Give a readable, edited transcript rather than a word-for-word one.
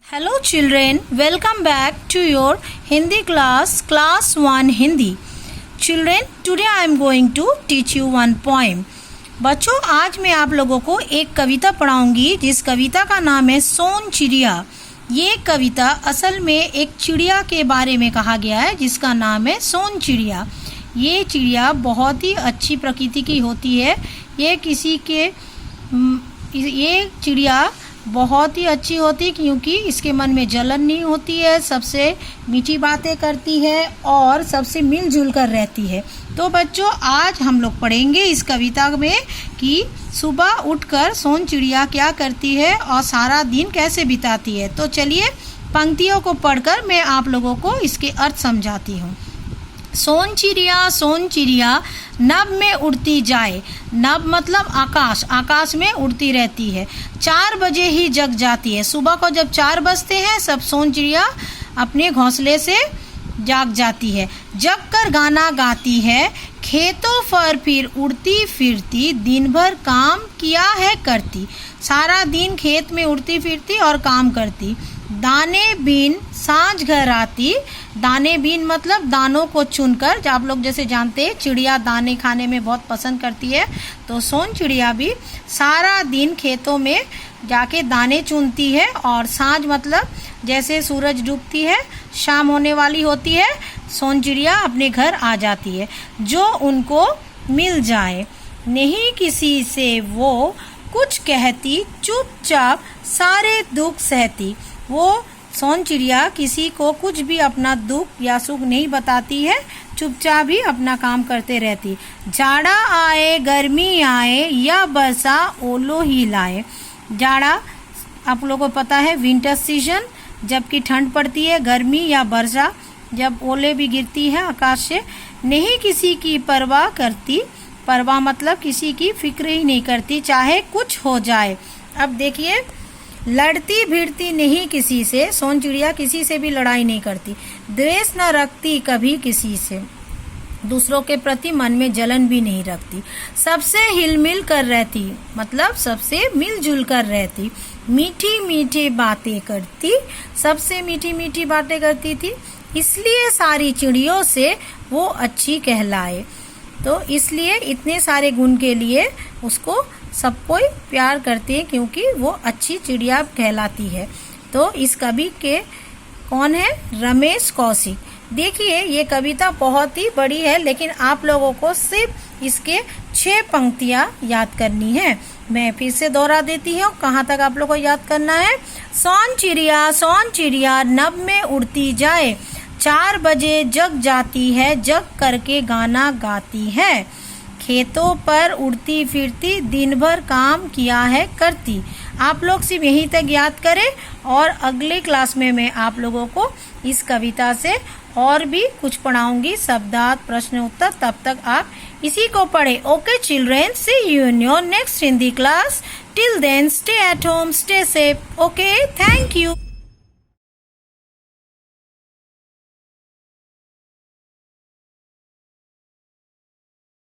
Hello children, welcome back to your Hindi class 1 Hindi. Children, today I am going to teach you one poem. बच्चों, आज मैं आप लोगों को एक कविता पढ़ाऊंगी जिस कविता का नाम है सोन चिड़िया। ये कविता असल में एक चिड़िया के बारे में कहा गया है जिसका नाम है सोन चिड़िया। ये चिड़िया बहुत ही अच्छी प्रकृति की होती है। ये चिड़िया बहुत ही अच्छी होती है क्योंकि इसके मन में जलन नहीं होती है, सबसे मीठी बातें करती है और सबसे मिलजुल कर रहती है। तो बच्चों, आज हम लोग पढ़ेंगे इस कविता में कि सुबह उठकर सोन चिड़िया क्या करती है और सारा दिन कैसे बिताती है। तो चलिए पंक्तियों को पढ़कर मैं आप लोगों को इसके अर्थ समझाती हूँ। सोन चिड़िया नभ में उड़ती जाए। नभ मतलब आकाश, आकाश में उड़ती रहती है। 4 बजे ही जग जाती है। सुबह को जब 4 बजते हैं सब सोन चिड़िया अपने घोंसले से जाग जाती है। जग कर गाना गाती है, खेतों पर फिर उड़ती फिरती, दिन भर काम किया है करती। सारा दिन खेत में उड़ती फिरती और काम करती। दाने बीन सांझ घर आती। दाने बीन मतलब दानों को चुनकर, आप लोग जैसे जानते हैं चिड़िया दाने खाने में बहुत पसंद करती है, तो सोन चिड़िया भी सारा दिन खेतों में जाके दाने चुनती है। और सांझ मतलब जैसे सूरज डूबती है, शाम होने वाली होती है, सोन चिड़िया अपने घर आ जाती है। जो उनको मिल जाए, नहीं किसी से वो कुछ कहती, चुपचाप सारे दुख सहती। वो सोन चिड़िया किसी को कुछ भी अपना दुख या सुख नहीं बताती है, चुपचाप ही अपना काम करते रहती। जाड़ा आए गर्मी आए या बरसा ओलो ही लाए। जाड़ा आप लोगों को पता है विंटर सीजन, जबकि ठंड पड़ती है, गर्मी या वर्षा जब ओले भी गिरती है आकाश से। नहीं किसी की परवाह करती। परवाह मतलब किसी की फिक्र ही नहीं करती, चाहे कुछ हो जाए। अब देखिए, लड़ती भिड़ती नहीं किसी से। सोन चिड़िया किसी से भी लड़ाई नहीं करती। द्वेष न रखती कभी किसी से। दूसरों के प्रति मन में जलन भी नहीं रखती। सबसे हिलमिल कर रहती, मतलब सबसे मिलजुल कर रहती। मीठी मीठी बातें करती, सबसे मीठी मीठी बातें करती थी, इसलिए सारी चिड़ियों से वो अच्छी कहलाए। तो इसलिए इतने सारे गुण के लिए उसको सब कोई प्यार करते हैं क्योंकि वो अच्छी चिड़िया कहलाती है। तो इस कवि के कौन है? रमेश कौशिक। देखिए, ये कविता बहुत ही बड़ी है लेकिन आप लोगों को सिर्फ इसके 6 पंक्तियां याद करनी है। मैं फिर से दोहरा देती हूँ, कहाँ तक आप लोगों को याद करना है। सोन चिड़िया नभ में उड़ती जाए। 4 बजे जग जाती है, जग करके गाना गाती है। खेतों पर उड़ती फिरती, दिन भर काम किया है करती। आप लोग सिर्फ यहीं तक याद करें और अगले क्लास में मैं आप लोगों को इस कविता से और भी कुछ पढ़ाऊंगी, शब्दार्थ, प्रश्न उत्तर। तब तक आप इसी को पढ़ें। Okay children, see you in your next Hindi class. Till then stay at home, stay safe. Okay, thank you.